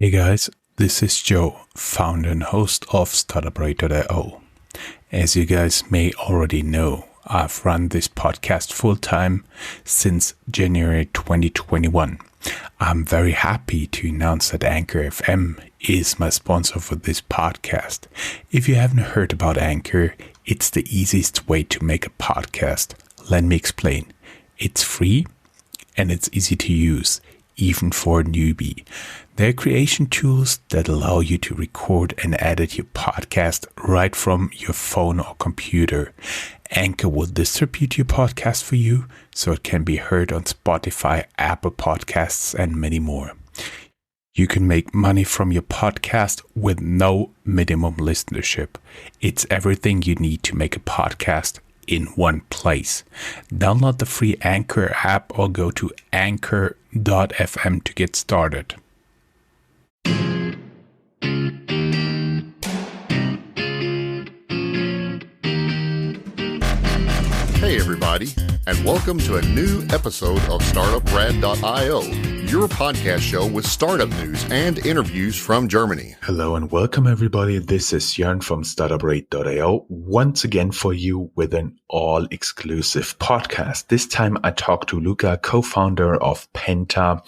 Hey guys, this is Joe, founder and host of Startuprad.io. As you guys may already know, I've run this podcast full-time since January 2021. I'm very happy to announce that Anchor FM is my sponsor for this podcast. If you haven't heard about Anchor, it's the easiest way to make a podcast. Let me explain. It's free and it's easy to use, even for a newbie. They're creation tools that allow you to record and edit your podcast right from your phone or computer. Anchor will distribute your podcast for you so it can be heard on Spotify, Apple Podcasts, and many more. You can make money from your podcast with no minimum listenership. It's everything you need to make a podcast in one place. Download the free Anchor app or go to anchor.fm to get started. Hey everybody, and welcome to a new episode of Startuprad.io, your podcast show with startup news and interviews from Germany. Hello and welcome everybody. This is Jörn from Startuprad.io once again for you with an all-exclusive podcast. This time I talk to Luca, co-founder of Penta,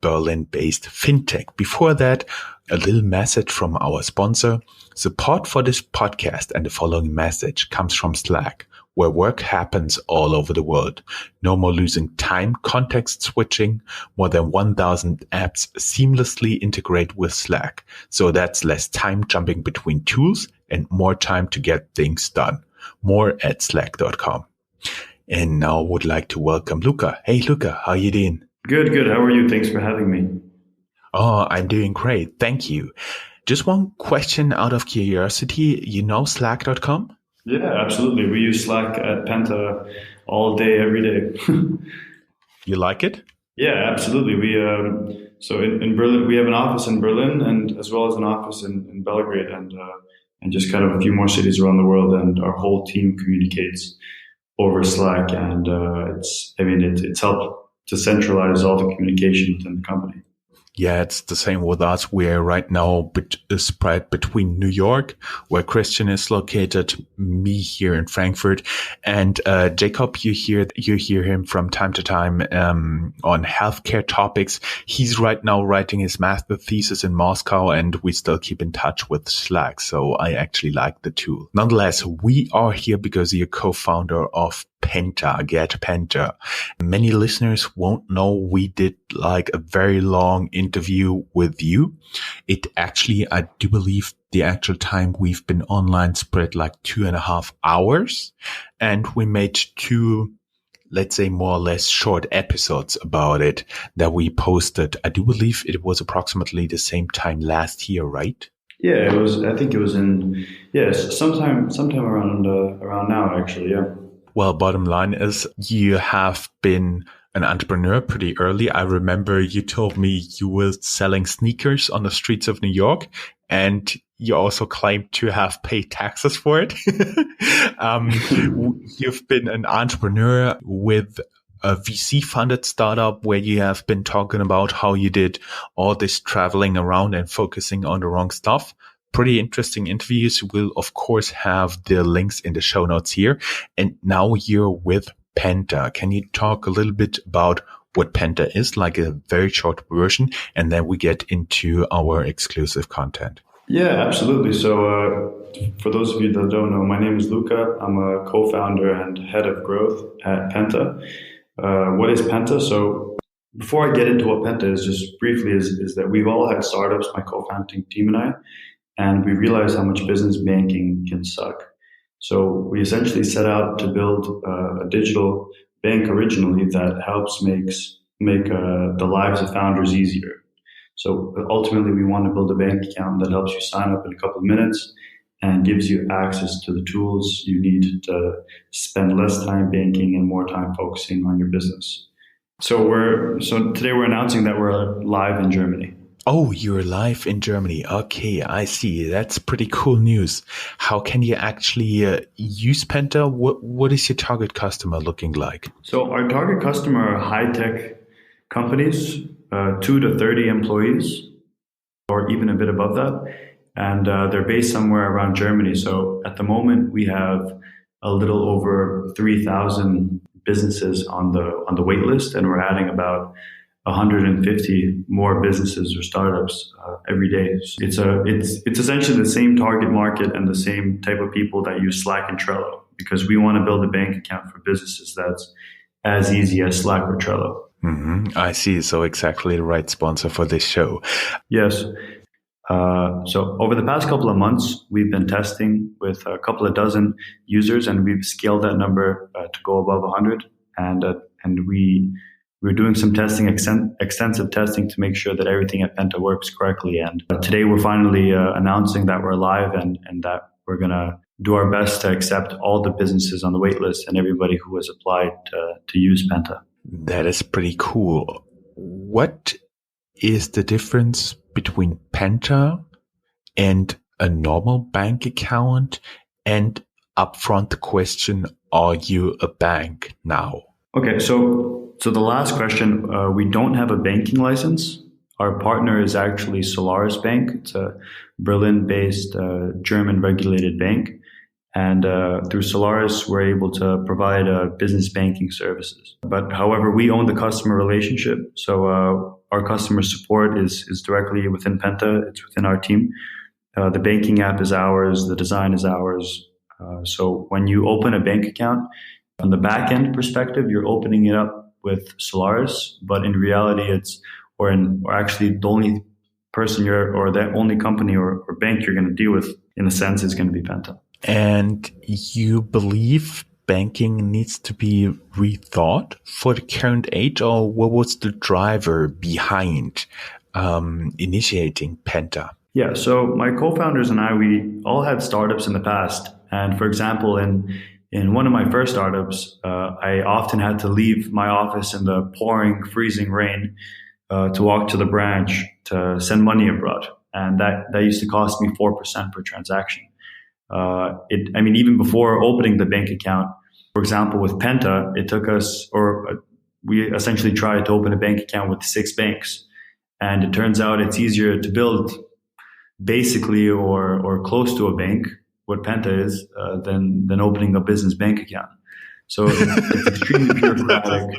Berlin-based Fintech. Before that, a little message from our sponsor. Support for this podcast and the following message comes from Slack, where work happens all over the world. No more losing time, context switching. More than 1,000 apps seamlessly integrate with Slack. So that's less time jumping between tools and more time to get things done. More at slack.com. And now I would like to welcome Luca. Hey Luca, how you doing? Good. How are you? Thanks for having me. Oh, I'm doing great. Thank you. Just one question out of curiosity. You know Slack.com? Yeah, absolutely. We use Slack at Penta all day, every day. You like it? Yeah, absolutely. So in Berlin, we have an office in Berlin and as well as an office in Belgrade and just kind of a few more cities around the world. And our whole team communicates over Slack, and it's helped to centralize all the communication within the company. Yeah, it's the same with us. We're right now spread between New York, where Christian is located, me here in Frankfurt, and Jacob. You hear him from time to time on healthcare topics. He's right now writing his master thesis in Moscow, and we still keep in touch with Slack. So I actually like the tool. Nonetheless, we are here because you're co-founder of Penta, Get Penta. Many listeners won't know we did like a very long interview with you. It actually, I do believe the actual time we've been online spread like 2.5 hours. And we made two, let's say more or less short episodes about it that we posted. I do believe it was approximately the same time last year, right? Yeah, it was. I think it was sometime around now, actually. Yeah. Well, bottom line is you have been an entrepreneur pretty early. I remember you told me you were selling sneakers on the streets of New York, and you also claimed to have paid taxes for it. You've been an entrepreneur with a VC-funded startup where you have been talking about how you did all this traveling around and focusing on the wrong stuff. Pretty interesting interviews. We'll, of course, have the links in the show notes here. And now you're with Penta. Can you talk a little bit about what Penta is, like a very short version, and then we get into our exclusive content? Yeah, absolutely. So for those of you that don't know, my name is Luca. I'm a co-founder and head of growth at Penta. What is Penta? So before I get into what Penta is, just briefly, is that we've all had startups, my co-founding team and I, and we realized how much business banking can suck. So we essentially set out to build a digital bank originally that helps make the lives of founders easier. So ultimately, we want to build a bank account that helps you sign up in a couple of minutes and gives you access to the tools you need to spend less time banking and more time focusing on your business. So today we're announcing that we're live in Germany. Oh, you're live in Germany. Okay, I see. That's pretty cool news. How can you actually use Penta? What is your target customer looking like? So our target customer are high-tech companies, 2 to 30 employees. or even a bit above that. And they're based somewhere around Germany. So at the moment, we have a little over 3,000 businesses on the wait list, and we're adding about 150 more businesses or startups every day. It's essentially the same target market and the same type of people that use Slack and Trello, because we want to build a bank account for businesses that's as easy as Slack or Trello. Mm-hmm. I see. So exactly the right sponsor for this show. Yes. So over the past couple of months, we've been testing with a couple of dozen users, and we've scaled that number to go above 100. And we're doing some testing, extensive testing, to make sure that everything at Penta works correctly. And today we're finally announcing that we're live and that we're going to do our best to accept all the businesses on the wait list and everybody who has applied to use Penta. That is pretty cool. What is the difference between Penta and a normal bank account? And upfront the question, are you a bank now? Okay, so the last question, we don't have a banking license. Our partner is actually Solaris Bank. It's a Berlin-based German regulated bank. And through Solaris, we're able to provide business banking services. But however, we own the customer relationship. So our customer support is directly within Penta. It's within our team. The banking app is ours. The design is ours. So when you open a bank account, on the back end perspective, you're opening it up with Solaris. But in reality, or actually the only person the only company or bank you're going to deal with, in a sense, is going to be Penta. And you believe banking needs to be rethought for the current age, or what was the driver behind initiating Penta? Yeah, so my co-founders and I, we all had startups in the past. And for example, in one of my first startups, I often had to leave my office in the pouring, freezing rain to walk to the branch to send money abroad. And that used to cost me 4% per transaction. Even before opening the bank account, for example, with Penta, it took us, we essentially tried to open a bank account with 6 banks. And it turns out it's easier to build basically or close to a bank, what Penta is, than opening a business bank account. So it's extremely bureaucratic.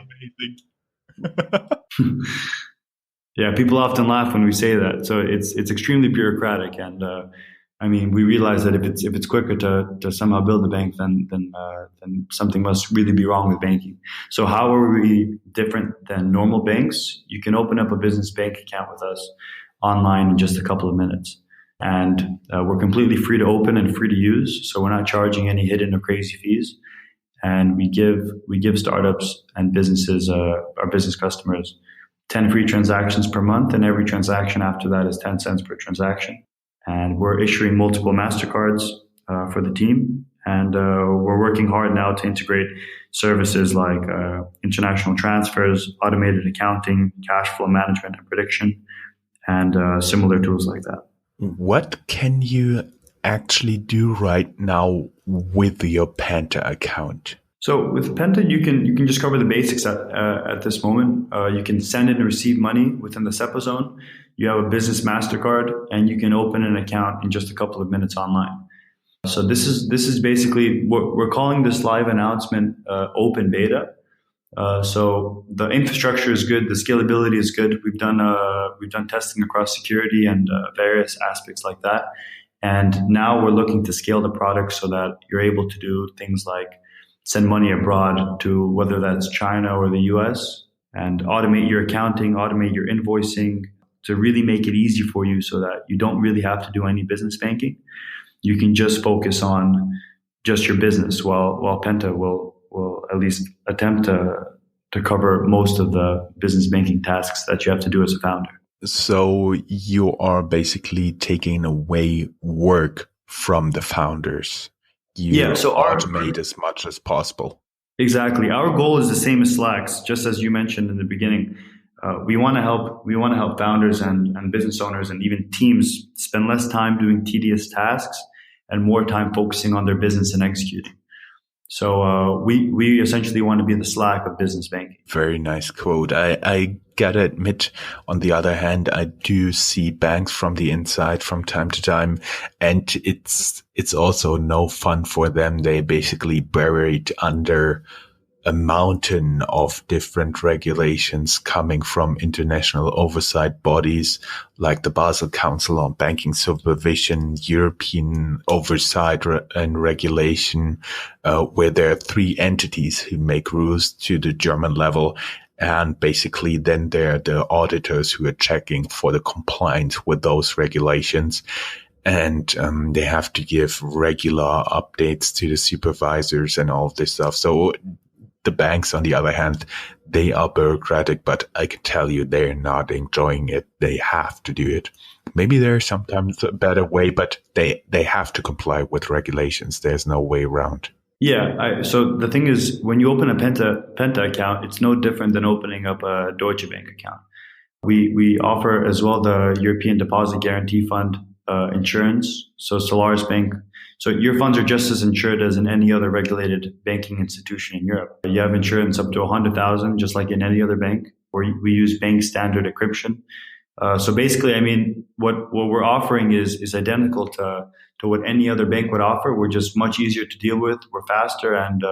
Yeah, people often laugh when we say that. So it's extremely bureaucratic, and we realize that if it's quicker to somehow build a bank, then something must really be wrong with banking. So how are we different than normal banks? You can open up a business bank account with us online in just a couple of minutes, and we're completely free to open and free to use. So we're not charging any hidden or crazy fees, and we give startups and businesses, our business customers, 10 free transactions per month, and every transaction after that is 10 cents per transaction. And we're issuing multiple MasterCards for the team. And we're working hard now to integrate services like international transfers, automated accounting, cash flow management and prediction, and similar tools like that. What can you actually do right now with your Penta account? So with Penta, you can just cover the basics at this moment. You can send and receive money within the SEPA zone. You have a business MasterCard, and you can open an account in just a couple of minutes online. So this is basically what we're calling this live announcement open beta. So the infrastructure is good, the scalability is good. We've done testing across security and various aspects like that, and now we're looking to scale the product so that you're able to do things like send money abroad to whether that's China or the US, and automate your accounting, automate your invoicing, to really make it easy for you so that you don't really have to do any business banking. You can just focus on just your business, while Penta will at least attempt to cover most of the business banking tasks that you have to do as a founder. So you are basically taking away work from the founders. So automate as much as possible. Exactly. Our goal is the same as Slack's, just as you mentioned in the beginning. We want to help founders and business owners and even teams spend less time doing tedious tasks and more time focusing on their business and executing. So we essentially want to be the Slack of business banking. Very nice quote. I gotta admit, on the other hand, I do see banks from the inside from time to time, and it's also no fun for them. They basically buried under a mountain of different regulations coming from international oversight bodies like the Basel Council on Banking Supervision, European Oversight and Regulation, where there are three entities who make rules to the German level. And basically then there are the auditors who are checking for the compliance with those regulations. And they have to give regular updates to the supervisors and all of this stuff. So the banks, on the other hand, they are bureaucratic, but I can tell you they're not enjoying it. They have to do it. Maybe there's sometimes a better way, but they have to comply with regulations. There's no way around. Yeah. So the thing is, when you open a Penta account, it's no different than opening up a Deutsche Bank account. We offer as well the European Deposit Guarantee Fund insurance. So Solaris Bank. So your funds are just as insured as in any other regulated banking institution in Europe. You have insurance up to 100,000, just like in any other bank, or we use bank standard encryption. So basically, I mean, what we're offering is identical to what any other bank would offer. We're just much easier to deal with. We're faster, and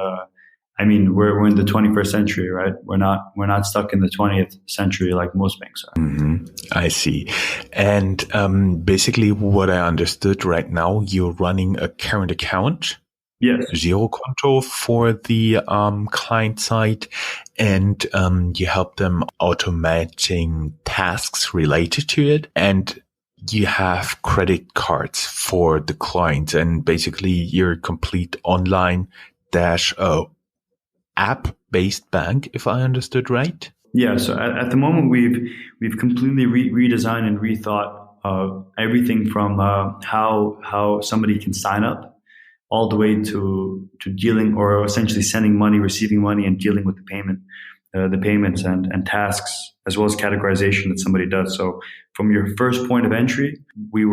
I mean, we're in the 21st century, right? We're not stuck in the 20th century like most banks are. Mm-hmm. I see. And basically, what I understood right now, you're running a current account. Yes. Zero control for the client side, and you help them automating tasks related to it, and you have credit cards for the clients, and basically you're a complete online app-based bank, if I understood right. Yeah. So at the moment, we've completely redesigned and rethought everything from how somebody can sign up, all the way to dealing or essentially sending money, receiving money, and dealing with the payments and tasks, as well as categorization that somebody does. So from your first point of entry, we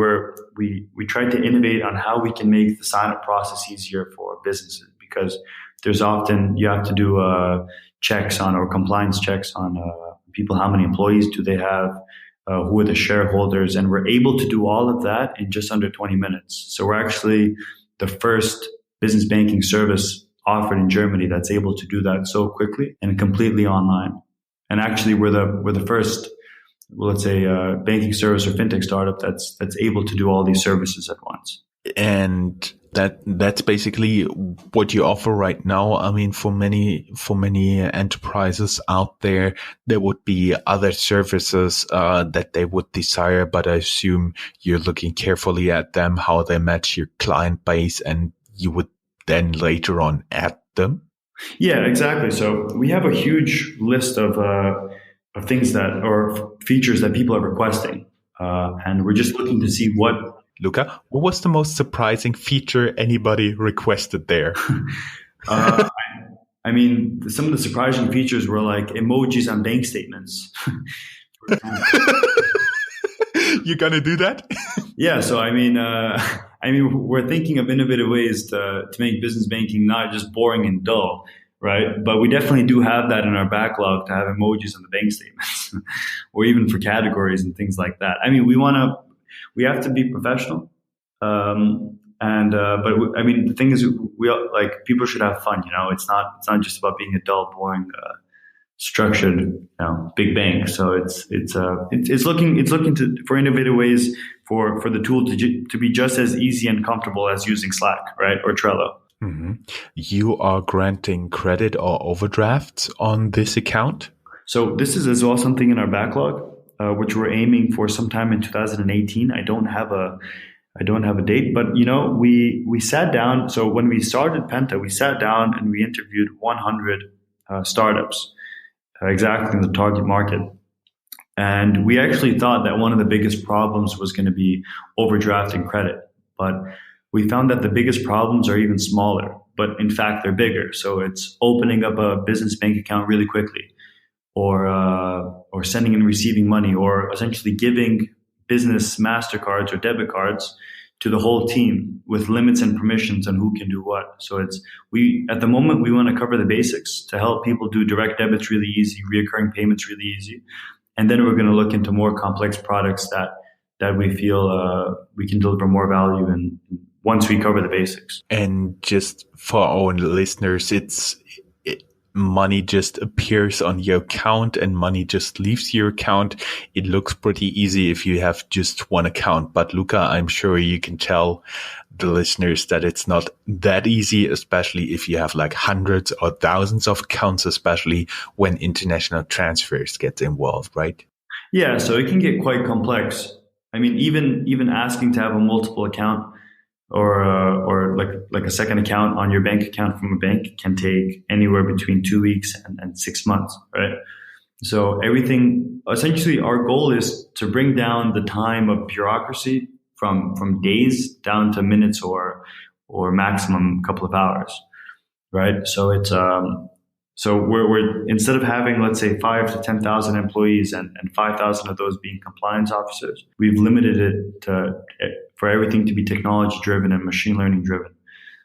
tried to innovate on how we can make the sign-up process easier for businesses, because there's often you have to do checks on, or compliance checks on people. How many employees do they have? Who are the shareholders? And we're able to do all of that in just under 20 minutes. So we're actually the first business banking service offered in Germany that's able to do that so quickly and completely online. And actually, we're the first, let's say, banking service or fintech startup that's able to do all these services at once. And that's basically what you offer right now. I mean, for many enterprises out there would be other services that they would desire, but I assume you're looking carefully at them, how they match your client base, and you would then later on add them. Yeah, exactly. So we have a huge list of things or features that people are requesting, and we're just looking to see what. Luca, what was the most surprising feature anybody requested there? I mean, some of the surprising features were like emojis on bank statements. You're gonna do that? Yeah. So I mean, we're thinking of innovative ways to make business banking not just boring and dull, right? But we definitely do have that in our backlog, to have emojis on the bank statements, or even for categories and things like that. I mean, we have to be professional, but I mean, the thing is, people should have fun. You know, it's not just about being a dull, boring, structured, big bank. So it's looking for innovative ways for the tool to be just as easy and comfortable as using Slack, right, or Trello. Mm-hmm. You are granting credit or overdrafts on this account? So this is as well something in our backlog, which we're aiming for sometime in 2018. I don't have a date, but we sat down. So when we started Penta, we sat down and we interviewed 100 startups, exactly in the target market. And we actually thought that one of the biggest problems was going to be overdrafting credit, but we found that the biggest problems are even smaller, but in fact they're bigger. So it's opening up a business bank account really quickly, or sending and receiving money, or essentially giving business MasterCards or debit cards to the whole team with limits and permissions on who can do what. So at the moment, we want to cover the basics to help people do direct debits really easy, reoccurring payments really easy. And then we're going to look into more complex products that we feel we can deliver more value in once we cover the basics. And just for our listeners, money just appears on your account and money just leaves your account. It looks pretty easy if you have just one account. But Luca, I'm sure you can tell the listeners that it's not that easy, especially if you have like hundreds or thousands of accounts, especially when international transfers get involved, right? Yeah, so it can get quite complex. I mean, even asking to have a multiple account or like a second account on your bank account from a bank can take anywhere between 2 weeks and 6 months, right? So everything, essentially our goal is to bring down the time of bureaucracy from days down to minutes or maximum a couple of hours, right? So it's so we're instead of having, let's say, 5 to 10,000 employees and 5,000 of those being compliance officers, we've limited it to for everything to be technology driven and machine learning driven,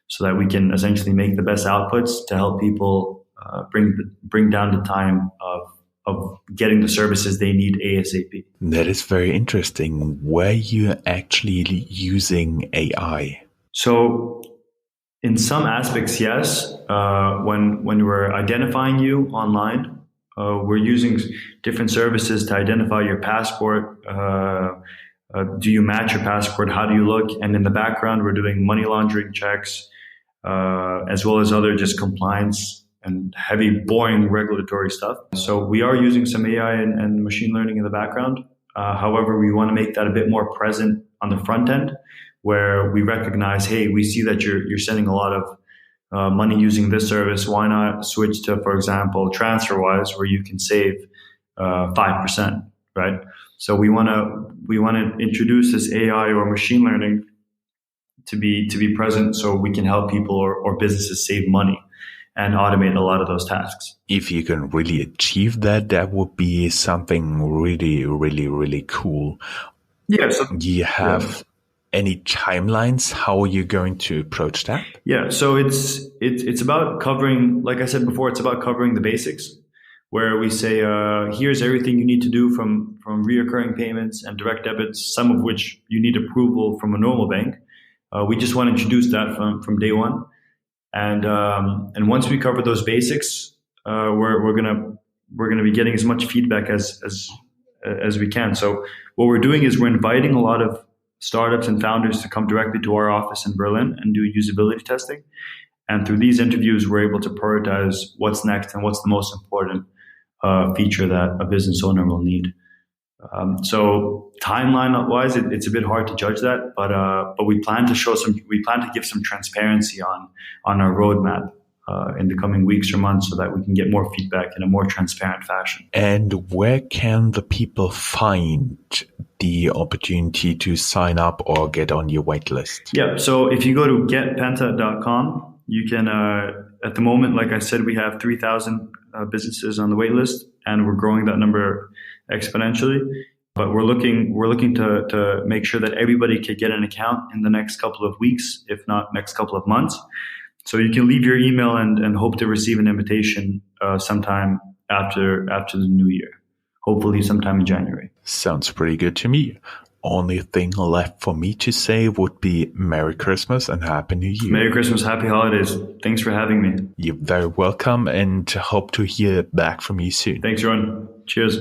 so that we can essentially make the best outputs to help people bring down the time of getting the services they need ASAP. That is very interesting. Were you actually using AI? So in some aspects, yes. When we're identifying you online, we're using different services to identify your passport. Do you match your passport? How do you look? And in the background, we're doing money laundering checks, as well as other just compliance and heavy, boring regulatory stuff. So we are using some AI and machine learning in the background. However, we want to make that a bit more present on the front end, where we recognize, hey, we see that you're sending a lot of money using this service. Why not switch to, for example, TransferWise, where you can save 5%, right? So we want to introduce this AI or machine learning to be present, so we can help people or businesses save money and automate a lot of those tasks. If you can really achieve that, that would be something really, really, really cool. Yeah. So do you have any timelines how you're going to approach that? Yeah. So it's about covering, like I said before, it's about covering the basics, where we say, here's everything you need to do from reoccurring payments and direct debits, some of which you need approval from a normal bank. We just want to introduce that from day one. And once we cover those basics, we're gonna be getting as much feedback as we can. So what we're doing is we're inviting a lot of startups and founders to come directly to our office in Berlin and do usability testing. And through these interviews, we're able to prioritize what's next and what's the most important feature that a business owner will need. So timeline-wise, it's a bit hard to judge that, but we plan to give some transparency on our roadmap in the coming weeks or months, so that we can get more feedback in a more transparent fashion. And where can the people find the opportunity to sign up or get on your waitlist? Yeah, so if you go to getpenta.com, you can, at the moment, like I said, we have 3,000 businesses on the waitlist, and we're growing that number exponentially. But we're looking to make sure that everybody can get an account in the next couple of weeks, if not next couple of months. So you can leave your email and hope to receive an invitation sometime after the new year, hopefully sometime in January. Sounds pretty good to me. Only thing left for me to say would be Merry Christmas and Happy New Year. Merry Christmas, Happy Holidays. Thanks for having me. You're very welcome, and hope to hear back from you soon. Thanks, Jörn. Cheers.